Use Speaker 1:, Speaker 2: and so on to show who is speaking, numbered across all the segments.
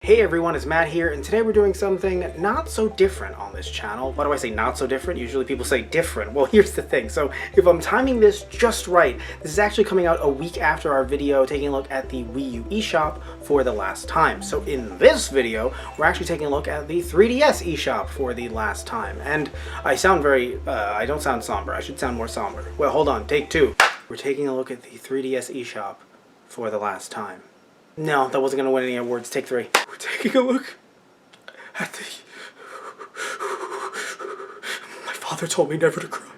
Speaker 1: Hey everyone, it's Matt here, and today we're doing something not so different on this channel. Why do I say not so different? Usually people say different. Well, here's the thing. So if I'm timing this just right, this is actually coming out a week after our video taking a look at the Wii U eShop for the last time. So in this video, we're actually taking a look at the 3DS eShop for the last time. And I sound I don't sound somber. I should sound more somber. Well, hold on, take two. We're taking a look at the 3DS eShop for the last time. No, that wasn't going to win any awards. Take three. We're taking a look at the... My father told me never to cry.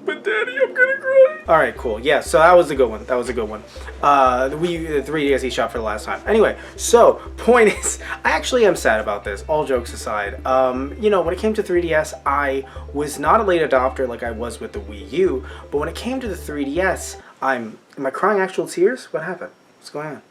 Speaker 1: But Daddy, I'm going to cry. Alright, cool. Yeah, so that was a good one. The Wii U, the 3DS eShop for the last time. Anyway, so, point is, I actually am sad about this, all jokes aside. You know, when it came to 3DS, I was not a late adopter like I was with the Wii U, but when it came to the 3DS, am I crying actual tears? What happened? What's going on?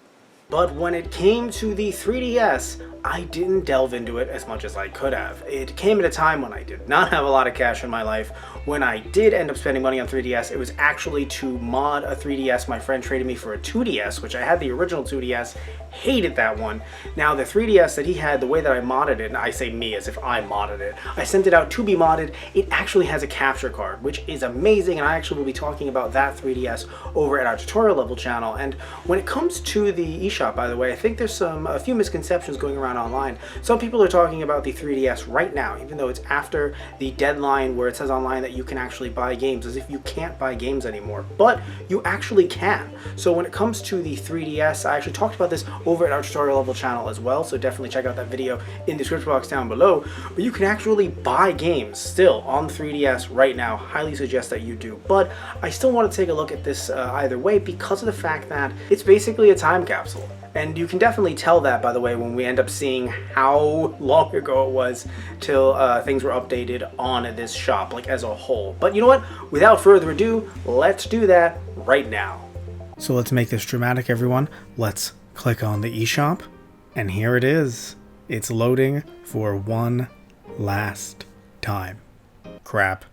Speaker 1: But when it came to the 3DS, I didn't delve into it as much as I could have. It came at a time when I did not have a lot of cash in my life. When I did end up spending money on 3DS, it was actually to mod a 3DS. My friend traded me for a 2DS, which I had the original 2DS, hated that one. Now the 3DS that he had, the way that I modded it, and I say me as if I modded it, I sent it out to be modded. It actually has a capture card, which is amazing, and I actually will be talking about that 3DS over at our tutorial level channel. And when it comes to the eShop, by the way, I think there's a few misconceptions going around online. Some people are talking about the 3DS right now, even though it's after the deadline where it says online that you can actually buy games, as if you can't buy games anymore, but you actually can. So when it comes to the 3DS, I actually talked about this over at our tutorial level channel as well, so definitely check out that video in the description box down below. But you can actually buy games still on the 3DS right now. Highly suggest that you do. But I still want to take a look at this either way because of the fact that it's basically a time capsule. And you can definitely tell that, by the way, when we end up seeing how long ago it was till things were updated on this shop, like as a whole. But you know what? Without further ado, let's do that right now. So let's make this dramatic, everyone. Let's click on the eShop, and here it is. It's loading for one last time. Crap.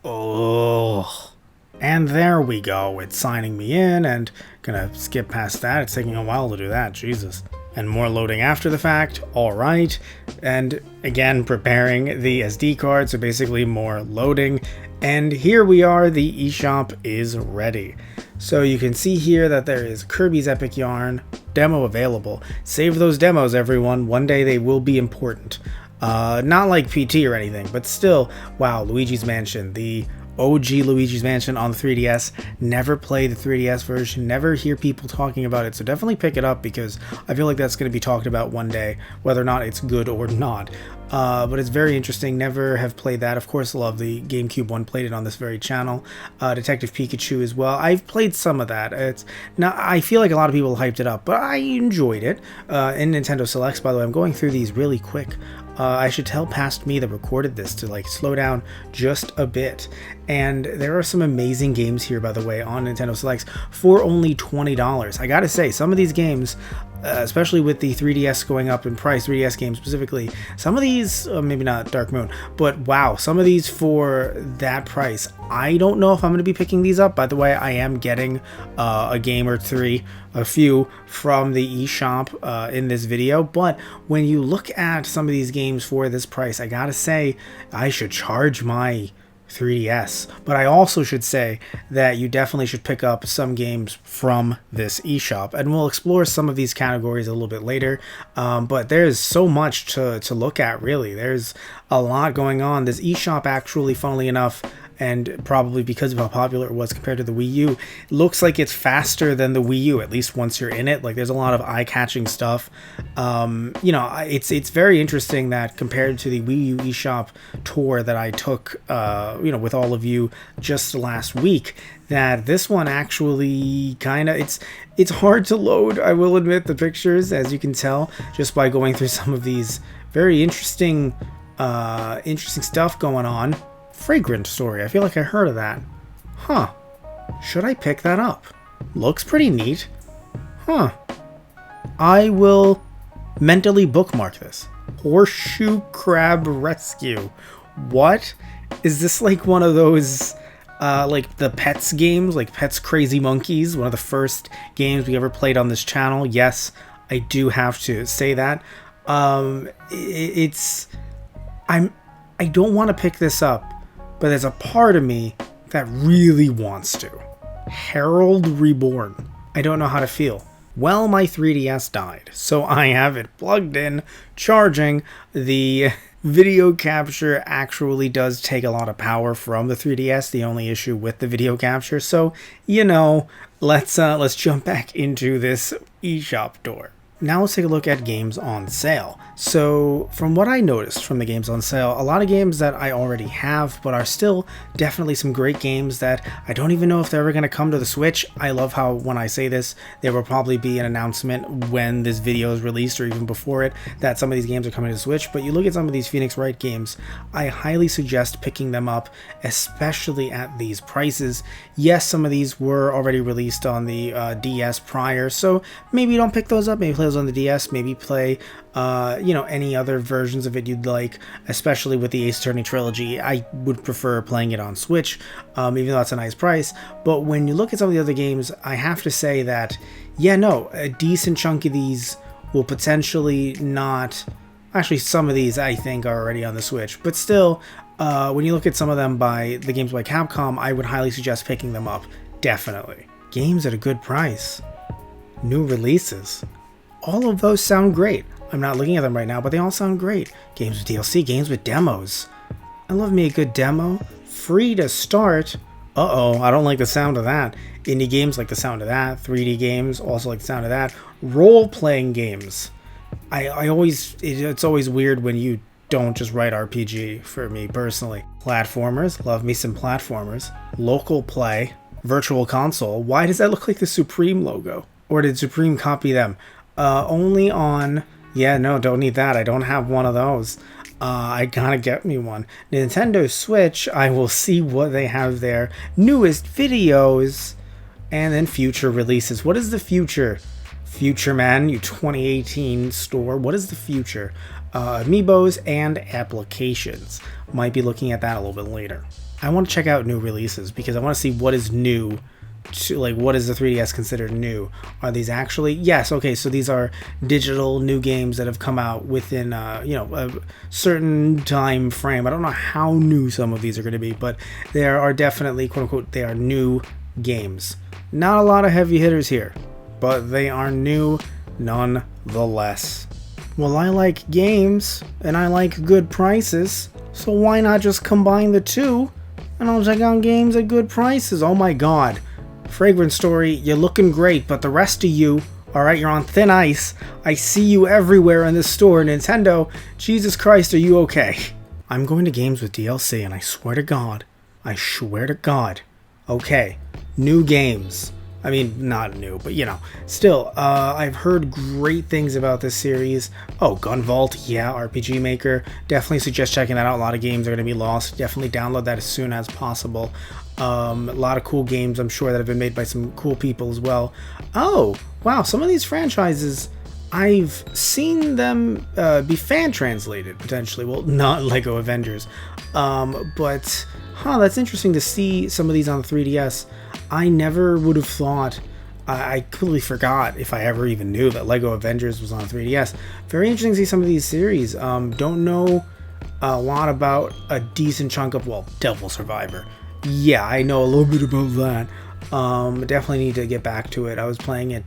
Speaker 1: Oh. And there we go, it's signing me in, and gonna skip past that. It's taking a while to do that, Jesus. And more loading after the fact, alright. And again, preparing the SD card, so basically more loading. And here we are, the eShop is ready. So you can see here that there is Kirby's Epic Yarn demo available. Save those demos, everyone, one day they will be important. Not like PT or anything, but still, wow, Luigi's Mansion, the OG Luigi's Mansion on the 3DS. Never played the 3DS version, never hear people talking about it, so definitely pick it up because I feel like that's going to be talked about one day, whether or not it's good or not. But it's very interesting, never have played that. Of course, love the GameCube one, played it on this very channel. Detective Pikachu as well. I've played some of that. It's not, I feel like a lot of people hyped it up, but I enjoyed it. In Nintendo Selects, by the way, I'm going through these really quick. I should tell past me that recorded this to like slow down just a bit. And there are some amazing games here, by the way, on Nintendo Selects for only $20. I gotta say, some of these games, especially with the 3DS going up in price, 3DS games specifically, some of these, maybe not Dark Moon, but wow, some of these for that price. I don't know if I'm going to be picking these up. By the way, I am getting a game or a few from the eShop in this video, but when you look at some of these games for this price, I gotta say, I should charge my 3DS. But I also should say that you definitely should pick up some games from this eShop, and we'll explore some of these categories a little bit later. But there's so much to look at, really. There's a lot going on. This eShop actually, funnily enough, and probably because of how popular it was compared to the Wii U, it looks like it's faster than the Wii U, at least once you're in it. Like, there's a lot of eye-catching stuff. You know, it's very interesting that compared to the Wii U eShop tour that I took, you know, with all of you just last week, that this one actually kind of, it's hard to load, I will admit, the pictures, as you can tell, just by going through some of these very interesting stuff going on. Fragrant Story. I feel like I heard of that. Huh. Should I pick that up? Looks pretty neat. Huh. I will mentally bookmark this. Horseshoe Crab Rescue. What? Is this like one of those like the Pets games, like Pets Crazy Monkeys, one of the first games we ever played on this channel? Yes, I do have to say that. I don't want to pick this up, but there's a part of me that really wants to. Herald Reborn. I don't know how to feel. Well, my 3DS died, so I have it plugged in, charging. The video capture actually does take a lot of power from the 3DS, the only issue with the video capture. So, let's jump back into this eShop door. Now let's take a look at games on sale. So from what I noticed from the games on sale, a lot of games that I already have, but are still definitely some great games that I don't even know if they're ever going to come to the Switch. I love how when I say this, there will probably be an announcement when this video is released or even before it that some of these games are coming to the Switch. But you look at some of these Phoenix Wright games, I highly suggest picking them up, especially at these prices. Yes, some of these were already released on the DS prior, so maybe don't pick those up. Maybe play those on the DS, maybe play any other versions of it you'd like, especially with the Ace Attorney trilogy. I would prefer playing it on Switch, even though it's a nice price. But when you look at some of the other games, I have to say that, a decent chunk of these will potentially not... Actually, some of these I think are already on the Switch, but still, when you look at some of them by the games by Capcom, I would highly suggest picking them up, definitely. Games at a good price. New releases. All of those sound great. I'm not looking at them right now, but they all sound great. Games with DLC, games with demos. I love me a good demo. Free to start. Uh-oh, I don't like the sound of that. Indie games like the sound of that. 3D games also like the sound of that. Role-playing games. It's always weird when you don't just write RPG for me personally. Platformers, love me some platformers. Local play. Virtual console. Why does that look like the Supreme logo? Or did Supreme copy them? Only on... Yeah, no, don't need that. I don't have one of those. I gotta get me one. Nintendo Switch, I will see what they have there. Newest videos, and then future releases. What is the future? Future, man, you 2018 store. What is the future? Amiibos and applications. Might be looking at that a little bit later. I want to check out new releases because I want to see what is new. What is the 3DS considered new? Are these actually... Yes, okay, so these are digital new games that have come out within a certain time frame. I don't know how new some of these are going to be, but there are definitely, quote unquote, they are new games. Not a lot of heavy hitters here, but they are new nonetheless. Well, I like games and I like good prices, so why not just combine the two and I'll check out games at good prices? Oh my god. Fragrant Story, you're looking great, but the rest of you, alright, you're on thin ice. I see you everywhere in this store. Nintendo, Jesus Christ, are you okay? I'm going to games with DLC, and I swear to God, okay, new games. I mean, not new, but still, I've heard great things about this series. Oh, Gun Vault, yeah, RPG Maker. Definitely suggest checking that out. A lot of games are going to be lost. Definitely download that as soon as possible. A lot of cool games, I'm sure, that have been made by some cool people as well. Oh, wow, some of these franchises, I've seen them be fan translated, potentially. Well, not Lego Avengers. But, that's interesting to see some of these on the 3DS. I never would have thought, I completely forgot if I ever even knew that Lego Avengers was on 3DS. Very interesting to see some of these series. Don't know a lot about a decent chunk of, Devil Survivor. Yeah, I know a little bit about that. Definitely need to get back to it. I was playing it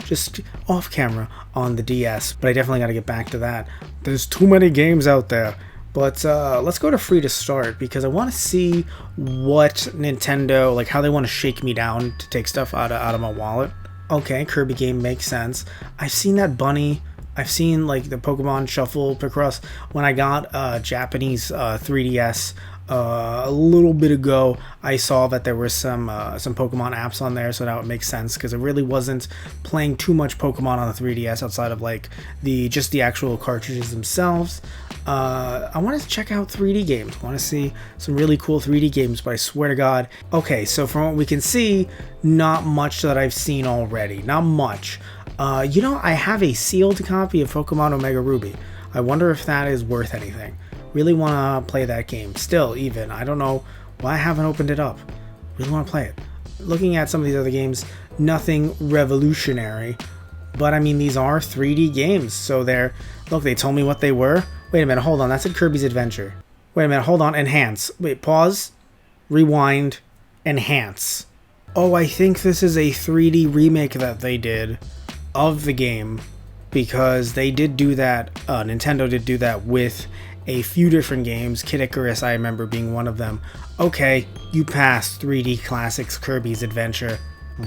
Speaker 1: just off camera on the DS, but I definitely got to get back to that. There's too many games out there. But let's go to free to start because I want to see what Nintendo, how they want to shake me down to take stuff out of my wallet. Okay, Kirby game makes sense. I've seen that bunny. I've seen the Pokemon Shuffle Picross. When I got Japanese 3DS a little bit ago, I saw that there were some Pokemon apps on there, so now it makes sense because it really wasn't playing too much Pokemon on the 3DS outside of the actual cartridges themselves. I want to check out 3D games. I want to see some really cool 3D games, but I swear to God. Okay, so from what we can see, not much that I've seen already. Not much. I have a sealed copy of Pokemon Omega Ruby. I wonder if that is worth anything. Really want to play that game. Still, even. I don't know why I haven't opened it up. Really want to play it. Looking at some of these other games, nothing revolutionary. But I mean, these are 3D games, so look, they told me what they were. Wait a minute, hold on, that said Kirby's Adventure. Wait a minute, hold on, enhance. Wait, pause, rewind, enhance. Oh, I think this is a 3D remake that they did of the game, because they did do that, Nintendo did do that with a few different games. Kid Icarus, I remember being one of them. Okay, you passed 3D Classics Kirby's Adventure.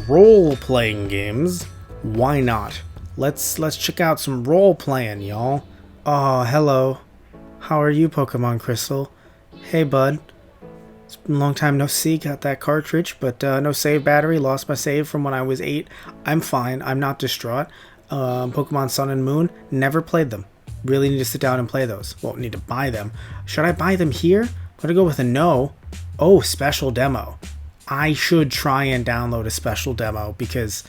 Speaker 1: Role-playing games? Why not? Let's check out some role-playing, y'all. Oh, hello. How are you, Pokemon Crystal? Hey, bud. It's been a long time no see. Got that cartridge, but no save battery. Lost my save from when I was 8. I'm fine. I'm not distraught. Pokemon Sun and Moon, never played them. Really need to sit down and play those. Well, need to buy them. Should I buy them here? I'm gonna go with a no. Oh, special demo. I should try and download a special demo, because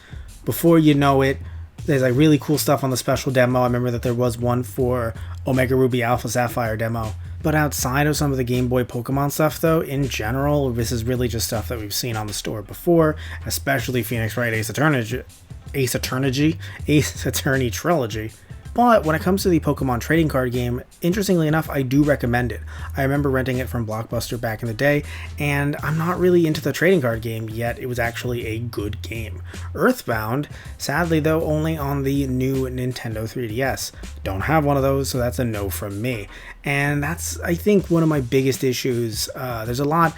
Speaker 1: before you know it, there's like really cool stuff on the special demo. I remember that there was one for Omega Ruby Alpha Sapphire demo. But outside of some of the Game Boy Pokemon stuff, though, in general, this is really just stuff that we've seen on the store before, especially Phoenix Wright Ace Attorney Trilogy. But when it comes to the Pokemon trading card game, interestingly enough, I do recommend it. I remember renting it from Blockbuster back in the day, and I'm not really into the trading card game, yet it was actually a good game. Earthbound, sadly though, only on the new Nintendo 3DS. Don't have one of those, so that's a no from me. And that's, I think, one of my biggest issues. There's not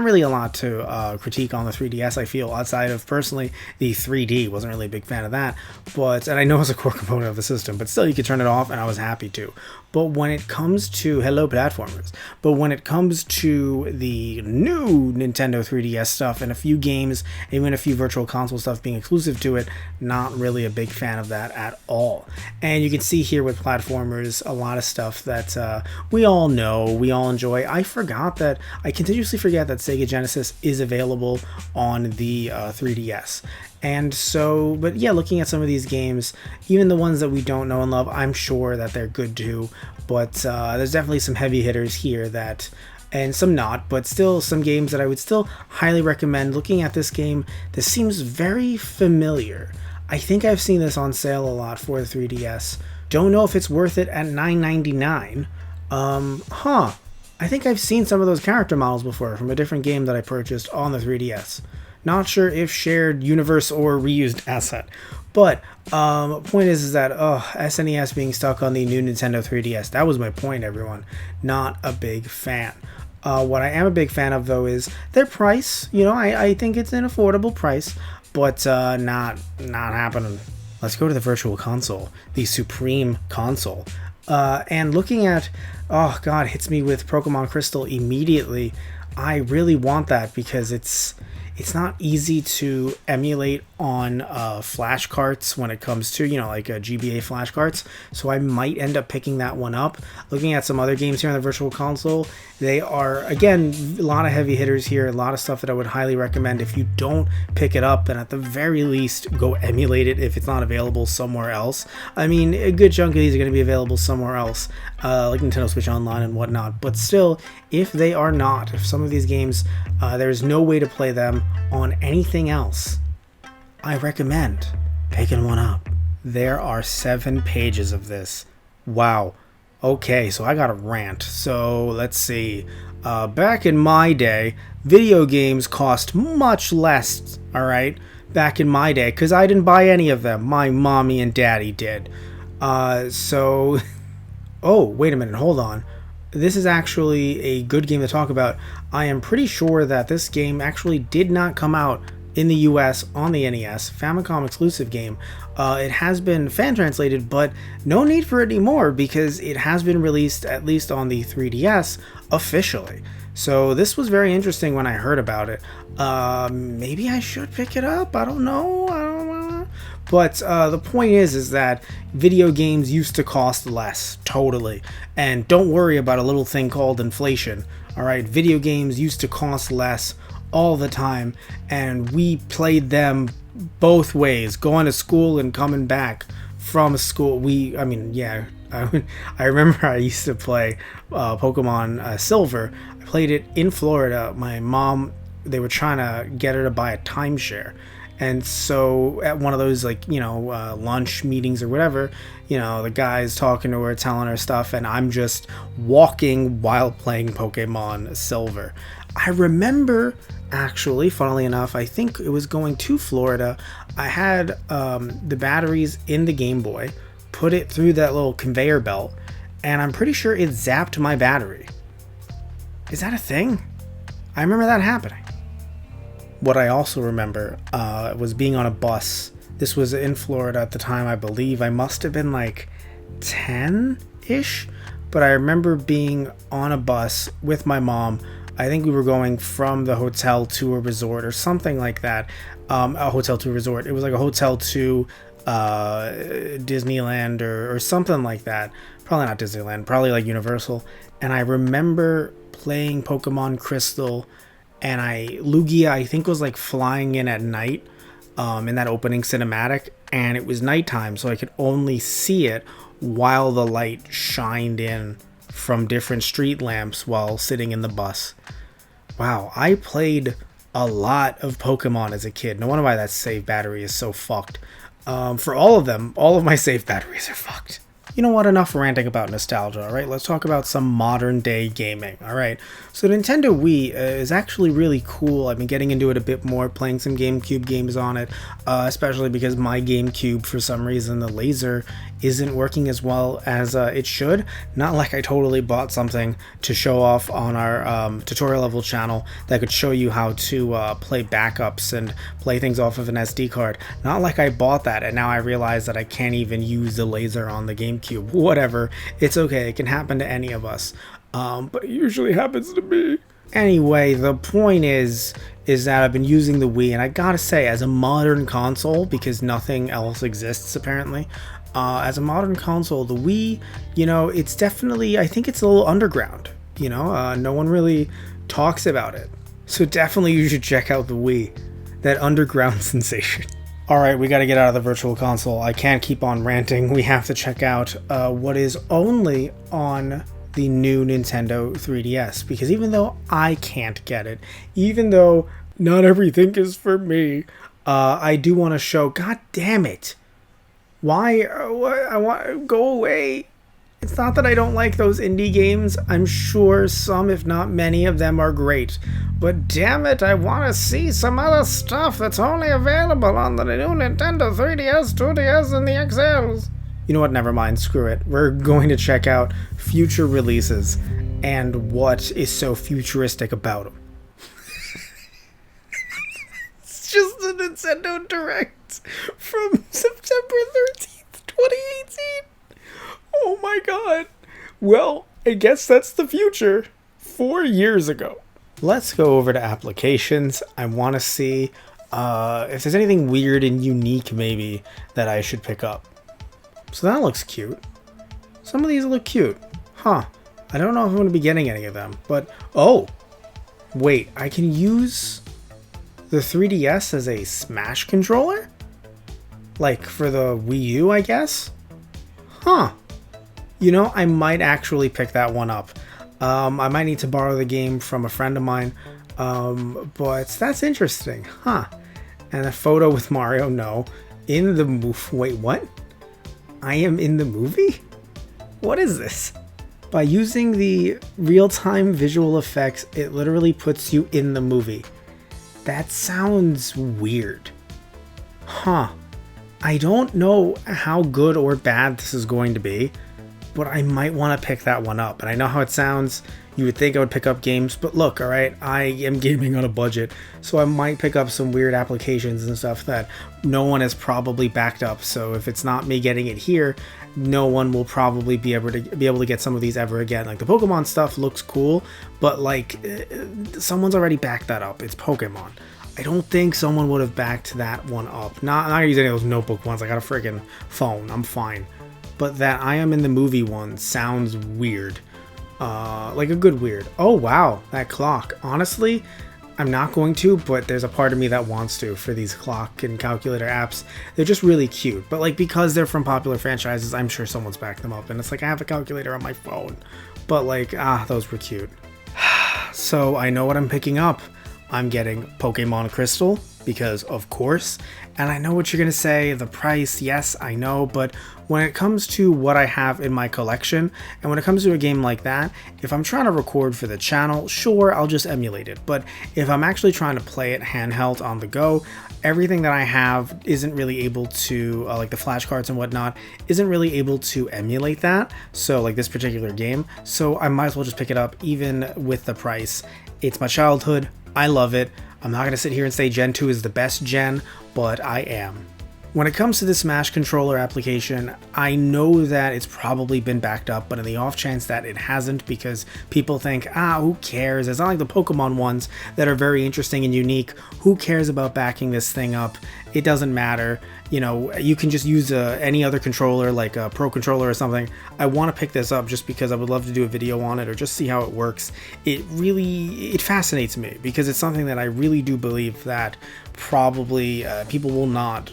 Speaker 1: really a lot to critique on the 3DS, I feel, outside of, personally, the 3D. Wasn't really a big fan of that, and I know it's a core component of the system, but still you could turn it off, and I was happy to. But when it comes to when it comes to the new Nintendo 3DS stuff and a few games, even a few virtual console stuff being exclusive to it, not really a big fan of that at all. And you can see here with platformers, a lot of stuff that we all know, we all enjoy. I continuously forget that Sega Genesis is available on the 3DS. And so, but yeah, looking at some of these games, even the ones that we don't know and love, I'm sure that they're good too. But there's definitely some heavy hitters here and some not, but still some games that I would still highly recommend. Looking at this game, this seems very familiar. I think I've seen this on sale a lot for the 3DS. Don't know if it's worth it at $9.99. I think I've seen some of those character models before from a different game that I purchased on the 3DS. Not sure if shared universe or reused asset. But point is that SNES being stuck on the new Nintendo 3DS, that was my point, everyone. Not a big fan. What I am a big fan of, though, is their price. You know, I think it's an affordable price, but not happening. Let's go to the Virtual Console, the Supreme Console. And looking at, oh god, hits me with Pokemon Crystal immediately. I really want that because it's not easy to emulate on flash carts when it comes to, like GBA flash carts. So I might end up picking that one up. Looking at some other games here on the Virtual Console, they are, again, a lot of heavy hitters here, a lot of stuff that I would highly recommend. If you don't pick it up, then at the very least, go emulate it if it's not available somewhere else. I mean, a good chunk of these are going to be available somewhere else, like Nintendo Switch Online and whatnot. But still, if they are not, if some of these games, there's no way to play them on anything else, I recommend picking one up. There are 7 pages of this. Wow. Okay, so I got a rant. So let's see. Back in my day, video games cost much less, alright? Back in my day, because I didn't buy any of them. My mommy and daddy did. Oh, wait a minute, hold on. This is actually a good game to talk about. I am pretty sure that this game actually did not come out in the US on the NES, Famicom exclusive game. It has been fan translated, but no need for it anymore because it has been released at least on the 3DS officially. So this was very interesting when I heard about it. Maybe I should pick it up. I don't know. But the point is that video games used to cost less, totally. And don't worry about a little thing called inflation. All right, video games used to cost less all the time, and we played them both ways, going to school and coming back from school. I remember I used to play Pokemon Silver. I played it in Florida. My mom, they were trying to get her to buy a timeshare, And so at one of those, like, lunch meetings or whatever, the guy's talking to her, telling her stuff, and I'm just walking while playing Pokemon Silver. I remember, actually, funnily enough, I think it was going to Florida. I had the batteries in the Game Boy, put it through that little conveyor belt, and I'm pretty sure it zapped my battery. Is that a thing? I remember that happening. What I also remember was being on a bus. This was in Florida at the time, I believe. I must have been like 10-ish, but I remember being on a bus with my mom. I think we were going from the hotel to a resort or something like that. A hotel to a resort. It was like a hotel to Disneyland or something like that. Probably not Disneyland, probably like Universal. And I remember playing Pokemon Crystal, and Lugia, I think, was like flying in at night in that opening cinematic, and it was nighttime, so I could only see it while the light shined in from different street lamps while sitting in the bus. Wow, I played a lot of Pokemon as a kid. No wonder why that save battery is so fucked. For all of them, all of my save batteries are fucked. You know what? Enough ranting about nostalgia, alright? Let's talk about some modern day gaming, alright? So Nintendo Wii is actually really cool. I've been getting into it a bit more, playing some GameCube games on it, especially because my GameCube, for some reason, the laser isn't working as well as it should. Not like I totally bought something to show off on our tutorial level channel that could show you how to play backups and play things off of an SD card. Not like I bought that and now I realize that I can't even use the laser on the GameCube. Whatever, it's okay, it can happen to any of us, but it usually happens to me. Anyway, the point is that I've been using the Wii, and I gotta say, as a modern console, because nothing else exists apparently, as a modern console, the Wii, it's definitely, I think it's a little underground, no one really talks about it, so definitely you should check out the Wii, that underground sensation. Alright, we gotta get out of the virtual console. I can't keep on ranting. We have to check out what is only on the new Nintendo 3DS. Because even though I can't get it, even though not everything is for me, I do want to show... God damn it! Why? I want... Go away! It's not that I don't like those indie games. I'm sure some, if not many, of them are great. But damn it, I want to see some other stuff that's only available on the new Nintendo 3DS, 2DS, and the XLs. You know what? Never mind. Screw it. We're going to check out future releases and what is so futuristic about them. It's just the Nintendo Direct from September 13th, 2018. Oh my god. Well, I guess that's the future. 4 years ago. Let's go over to applications. I want to see if there's anything weird and unique maybe that I should pick up. So that looks cute. Some of these look cute. Huh. I don't know if I'm going to be getting any of them. But, oh. Wait, I can use the 3DS as a Smash controller? Like for the Wii U, I guess? Huh. I might actually pick that one up. I might need to borrow the game from a friend of mine, but that's interesting, huh? And a photo with Mario, no. In the movie, wait, what? I am in the movie? What is this? By using the real-time visual effects, it literally puts you in the movie. That sounds weird. Huh. I don't know how good or bad this is going to be, but I might want to pick that one up. And I know how it sounds. You would think I would pick up games, but look, alright, I am gaming on a budget, so I might pick up some weird applications and stuff that no one has probably backed up. So if it's not me getting it here, no one will probably be able to get some of these ever again. Like the Pokemon stuff looks cool, but like someone's already backed that up. It's Pokemon. I don't think someone would have backed that one up. Not gonna use any of those notebook ones. I got a freaking phone. I'm fine. But that I am in the movie one sounds weird. Like a good weird. Oh wow, that clock. Honestly, I'm not going to, but there's a part of me that wants to for these clock and calculator apps. They're just really cute. But like because they're from popular franchises, I'm sure someone's backed them up. And it's like I have a calculator on my phone. But like, those were cute. So I know what I'm picking up. I'm getting Pokemon Crystal, because of course. And I know what you're gonna say, the price, yes, I know, but when it comes to what I have in my collection, and when it comes to a game like that, if I'm trying to record for the channel, sure, I'll just emulate it. But if I'm actually trying to play it handheld on the go, everything that I have isn't really able to, like the flashcards and whatnot, isn't really able to emulate that. So like this particular game, so I might as well just pick it up even with the price. It's my childhood, I love it. I'm not going to sit here and say Gen 2 is the best gen, but I am. When it comes to the Smash controller application, I know that it's probably been backed up, but in the off chance that it hasn't, because people think, who cares? It's not like the Pokemon ones that are very interesting and unique. Who cares about backing this thing up? It doesn't matter. You know, you can just use any other controller, like a Pro Controller or something. I want to pick this up just because I would love to do a video on it or just see how it works. It fascinates me because it's something that I really do believe that probably people will not,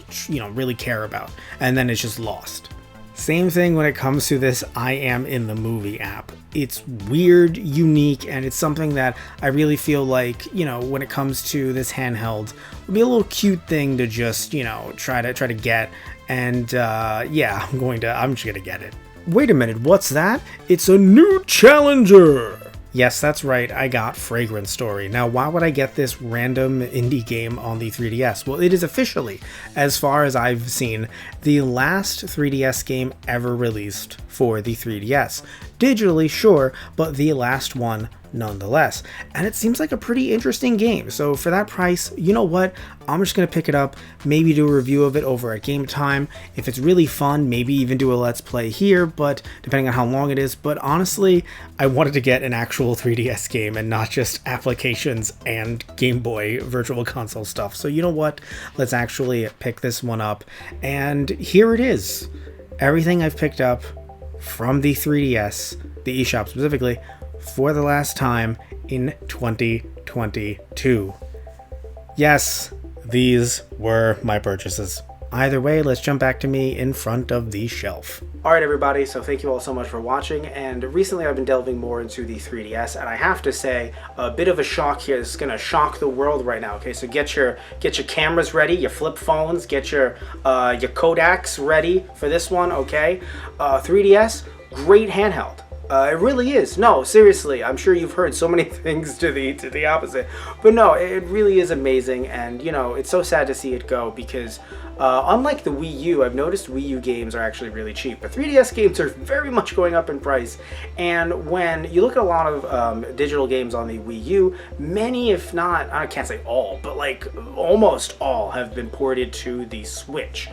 Speaker 1: really care about, and then it's just lost. Same thing when it comes to this I Am in the Movie app. It's weird, unique, and it's something that I really feel like, when it comes to this handheld, would be a little cute thing to just, try to get. And yeah, I'm just gonna get it. Wait a minute, what's that? It's a new challenger! Yes, that's right, I got Fragrance Story. Now, why would I get this random indie game on the 3DS? Well, it is officially, as far as I've seen, the last 3DS game ever released for the 3DS. Digitally, sure, but the last one nonetheless. And it seems like a pretty interesting game. So for that price, you know what? I'm just going to pick it up, maybe do a review of it over at Game Time. If it's really fun, maybe even do a Let's Play here, but depending on how long it is. But honestly, I wanted to get an actual 3DS game and not just applications and Game Boy Virtual Console stuff. So you know what? Let's actually pick this one up. And here it is. Everything I've picked up from the 3DS, the eShop specifically, for the last time in 2022. Yes, these were my purchases. Either way, let's jump back to me in front of the shelf. Alright everybody, so thank you all so much for watching, and recently I've been delving more into the 3DS, and I have to say, a bit of a shock here. This is going to shock the world right now, okay? So get your cameras ready, your flip phones, get your Kodaks ready for this one, okay? 3DS, great handheld. It really is. No, seriously, I'm sure you've heard so many things to the opposite. But no, it really is amazing, and it's so sad to see it go because unlike the Wii U, I've noticed Wii U games are actually really cheap, but 3DS games are very much going up in price. And when you look at a lot of digital games on the Wii U, many, if not, I can't say all, but like almost all have been ported to the Switch.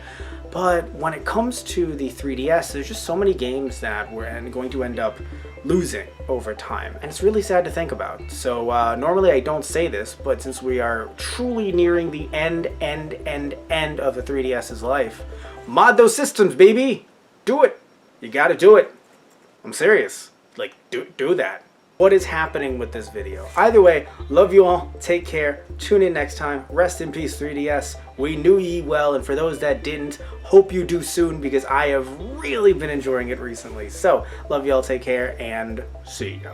Speaker 1: But when it comes to the 3DS, there's just so many games that we're going to end up losing over time. And it's really sad to think about. So normally I don't say this, but since we are truly nearing the end of the 3DS's life, mod those systems, baby! Do it! You gotta do it. I'm serious. Like, do that. What is happening with this video? Either way, love you all, take care, tune in next time, rest in peace 3DS, we knew ye well, and for those that didn't, hope you do soon because I have really been enjoying it recently. So, love you all, take care, and see ya.